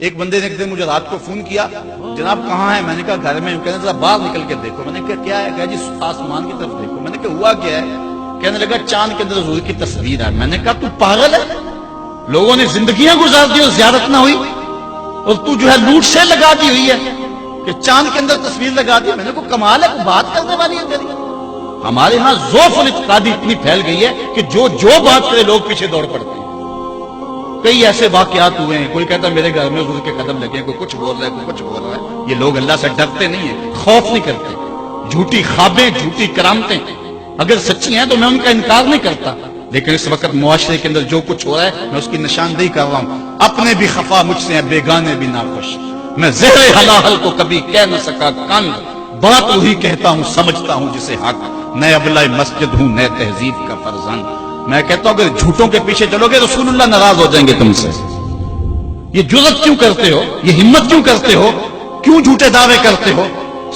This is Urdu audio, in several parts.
ایک بندے نے ایک دن مجھے رات کو فون کیا، جناب کہاں ہے؟ میں نے کہا گھر میں ہوں۔ کہنے ذرا باہر نکل کے دیکھو۔ میں نے کہا کیا ہے؟ کہا جی آسمان کی طرف دیکھو۔ میں نے کہا ہوا کیا ہے؟ کہنے لگا چاند کے اندر حضور کی تصویر ہے۔ میں نے کہا تو پاگل ہے؟ لوگوں نے زندگیاں گزار دی اور زیارت نہ ہوئی، اور تو جو ہے لوٹ سے لگا دی ہوئی ہے کہ چاند کے اندر تصویر لگا دی۔ میں نے کہا کمال ہے، بات کرنے والی ہے تیری۔ ہمارے ہاں ذوف الاعتقادی اتنی پھیل گئی ہے کہ جو بات کرے لوگ پیچھے دوڑ پڑتے ہیں۔ کئی ایسے واقعات ہوئے ہیں، کوئی کہتا ہے میرے گھر میں حضور کے قدم لگے ہیں، کوئی کچھ بول رہا ہے، کوئی کچھ بول رہا ہے۔ یہ لوگ اللہ سے ڈرتے نہیں ہیں، خوف نہیں کرتے۔ جھوٹی خوابیں، جھوٹی کرامتیں اگر سچی ہیں تو میں ان کا انکار نہیں کرتا، لیکن اس وقت معاشرے کے اندر جو کچھ ہو رہا ہے میں اس کی نشاندہی کر رہا ہوں۔ اپنے بھی خفا مجھ سے ہیں، بیگانے بھی ناخوش۔ میں زہر حلاحل کو کبھی کہہ نہ سکا کند، بات وہی کہتا ہوں سمجھتا ہوں جسے حق۔ نئے ابلہ مسجد ہوں، نئے تہذیب کا فرزند۔ میں کہتا ہوں اگر جھوٹوں کے پیچھے چلو گے رسول اللہ ناراض ہو جائیں گے تم سے۔ یہ جرأت کیوں کرتے ہو؟ یہ ہمت کیوں کرتے ہو؟ کیوں جھوٹے دعوے کرتے ہو؟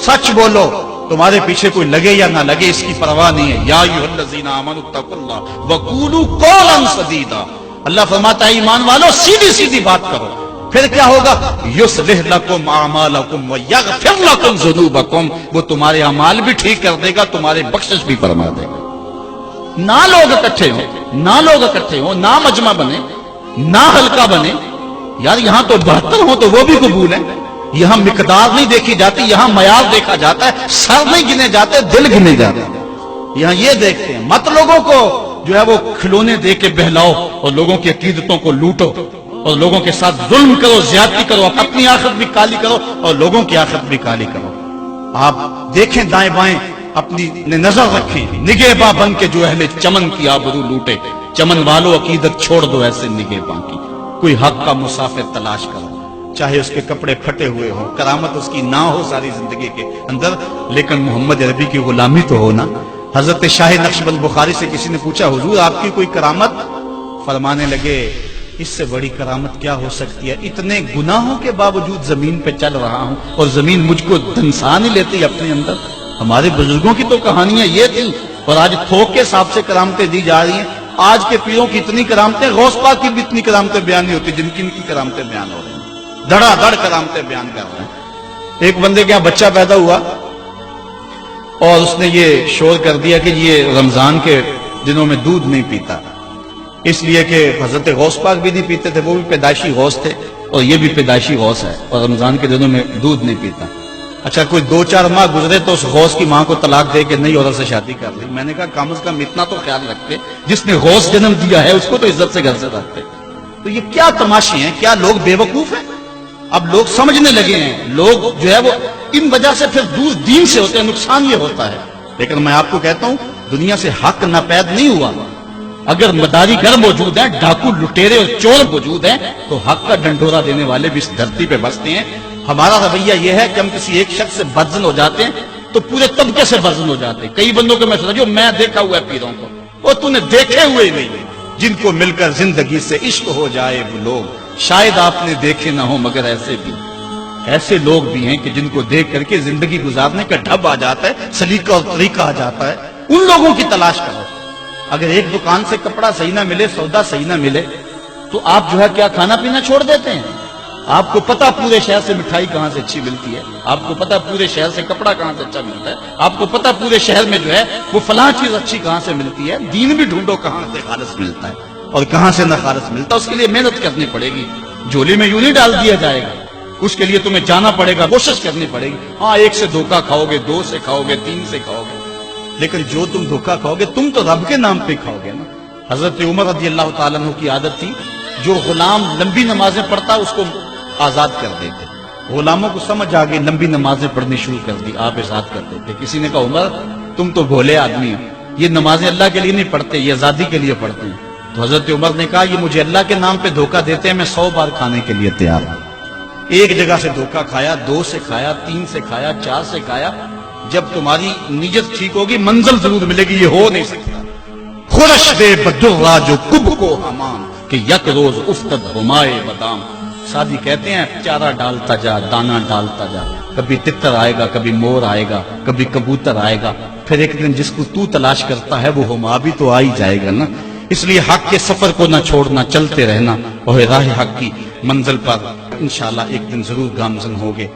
سچ بولو، تمہارے پیچھے کوئی لگے یا نہ لگے اس کی پرواہ نہیں ہے۔ یا ایھا الذین آمنوا اتقوا اللہ وقولوا قولا سدیدا۔ اللہ فرماتا ہے ایمان والو سیدھی سیدھی بات کرو، پھر کیا ہوگا؟ یصلح لکم اعمالکم ویغفر لکم ذنوبکم۔ وہ تمہارے اعمال بھی ٹھیک کر دے گا، تمہارے بخشش بھی فرما دے گا۔ نہ لوگ اکٹھے ہوں، نہ مجمع بنے، نہ حلقہ بنے۔ یار یہاں تو 72 ہوں تو وہ بھی قبول ہیں۔ یہاں مقدار نہیں دیکھی جاتی، یہاں معیار دیکھا جاتا ہے۔ سر نہیں گنے جاتے، دل گنے جاتے ہیں۔ یہاں یہ دیکھتے ہیں، مت لوگوں کو جو ہے وہ کھلونے دے کے بہلاؤ اور لوگوں کی عقیدتوں کو لوٹو اور لوگوں کے ساتھ ظلم کرو، زیادتی کرو، اپنی آخرت بھی کالی کرو اور لوگوں کی آخرت بھی کالی کرو۔ آپ دیکھیں دائیں بائیں، اپنی نظر رکھیں، نگہباں بن کے جو اہل چمن کی آبرو لوٹے۔ چمن والو عقیدت چھوڑ دو ایسے نگہباں کی۔ کوئی حق کا مسافر تلاش کرو، چاہے اس کے کپڑے پھٹے ہوئے ہوں، کرامت اس کی نہ ہو ساری زندگی کے اندر، لیکن محمد عربی کی غلامی تو ہو نا۔ حضرت شاہ نقشبند بخاری سے کسی نے پوچھا حضور آپ کی کوئی کرامت؟ فرمانے لگے اس سے بڑی کرامت کیا ہو سکتی ہے؟ اتنے گناہوں کے باوجود زمین پہ چل رہا ہوں اور زمین مجھ کو دنسا نہیں لیتی اپنے اندر۔ ہمارے بزرگوں کی تو کہانیاں یہ تھیں، اور آج تھوک کے حساب سے کرامتیں دی جا رہی ہیں۔ آج کے پیروں کی اتنی کرامتیں، غوث پاک کی بھی اتنی کرامتیں بیان نہیں ہوتی جن کی کرامتیں بیان ہو رہی ہیں۔ دڑا دڑ کرامتیں بیان کر رہے ہیں۔ ایک بندے کے یہاں بچہ پیدا ہوا اور اس نے یہ شور کر دیا کہ یہ رمضان کے دنوں میں دودھ نہیں پیتا، اس لیے کہ حضرت غوث پاک بھی نہیں پیتے تھے، وہ بھی پیدائشی غوث تھے اور یہ بھی پیدائشی غوث ہے، اور رمضان کے دنوں میں دودھ نہیں پیتا۔ اچھا کوئی 2-4 ماہ گزرے تو اس غوث کی ماں کو طلاق دے کے نئی عورت سے شادی کر لی۔ میں نے کہا کم از کم اتنا تو خیال رکھتے، جس نے غوث جنم دیا ہے اس کو تو عزت سے گھر سے رکھتے۔ تو یہ کیا تماشے ہیں؟ کیا لوگ بے وقوف ہیں؟ اب لوگ سمجھنے لگے ہیں، لوگ جو ہے وہ ان وجہ سے پھر دور دین سے ہوتے ہیں، نقصان یہ ہوتا ہے۔ لیکن میں آپ کو کہتا ہوں دنیا سے حق ناپید نہیں ہوا۔ اگر مداری گر موجود ہیں، ڈاکو لٹیرے اور چور موجود ہیں، تو حق کا ڈنڈورا دینے والے بھی اس دھرتی پہ بستے ہیں۔ ہمارا رویہ یہ ہے کہ ہم کسی ایک شخص سے بدزن ہو جاتے ہیں تو پورے طبقے سے بدزن ہو جاتے ہیں۔ کئی بندوں کو میں سمجھو میں دیکھا ہوا ہے پیروں کو، اور تو نے دیکھے ہوئے نہیں، جن کو مل کر زندگی سے عشق ہو جائے وہ لوگ شاید آپ نے دیکھے نہ ہو، مگر ایسے لوگ بھی ہیں کہ جن کو دیکھ کر کے زندگی گزارنے کا ڈھب آ جاتا ہے، سلیقہ اور طریقہ آ جاتا ہے۔ ان لوگوں کی تلاش کرو۔ اگر ایک دکان سے کپڑا صحیح نہ ملے، سودا صحیح نہ ملے، تو آپ جو ہے کیا کھانا پینا چھوڑ دیتے ہیں؟ آپ کو پتا پورے شہر سے مٹھائی کہاں سے اچھی ملتی ہے، آپ کو پتا پورے شہر سے کپڑا کہاں سے اچھا ملتا ہے، آپ کو پتا پورے شہر میں جو ہے وہ فلاں چیز اچھی کہاں سے ملتی ہے۔ دین بھی ڈھونڈو کہاں سے خالص ملتا ہے اور کہاں سے نہ خالص ملتا ہے، اس کے لیے محنت کرنی پڑے گی۔ جھولی میں یوں نہیں ڈال دیا جائے گا، اس کے لیے تمہیں جانا پڑے گا، کوشش کرنی پڑے گی۔ ہاں 1 سے دھوکہ کھاؤ گے، 2 سے کھاؤ گے، 3 سے کھاؤ گے، لیکن جو تم دھوکہ کھاؤ گے تم تو رب کے نام پہ کھاؤ گے نا۔ حضرت عمر رضی اللہ تعالیٰ عنہ کی عادت تھی، جو غلام لمبی نمازیں پڑھتا اس کو آزاد کر دیتے۔ غلاموں کو سمجھ آ گئی، لمبی نمازیں پڑھنی شروع کر دی، آپ آزاد کر دیتے۔ کسی نے کہا عمر تم تو بھولے آدمی ہو، یہ نمازیں اللہ کے لیے نہیں پڑھتے، یہ آزادی کے لیے پڑھتے ہیں۔ تو حضرت عمر نے کہا یہ مجھے اللہ کے نام پہ دھوکہ دیتے ہیں، میں 100 بار کھانے کے لیے تیار ہوں۔ ایک جگہ سے دھوکہ کھایا، 2 سے کھایا، 3 سے کھایا، 4 سے کھایا۔ جب تمہاری نیت ٹھیک ہوگی منزل ضرور ملے گی، یہ ہو نہیں سکتا۔ خورش دے بدرا جو کب کو ہمان کہ یک روز افتد ہمائے بادام۔ شادی کہتے ہیں چارہ ڈالتا جا، دانا ڈالتا جا، کبھی تتر آئے گا، کبھی مور آئے گا، کبھی کبوتر آئے گا، پھر ایک دن جس کو تو تلاش کرتا ہے وہ ہما بھی تو آ ہی جائے گا نا۔ اس لیے حق کے سفر کو نہ چھوڑنا، چلتے رہنا اور راہ حق کی منزل پر انشاءاللہ ایک دن ضرور گامزن ہوگے.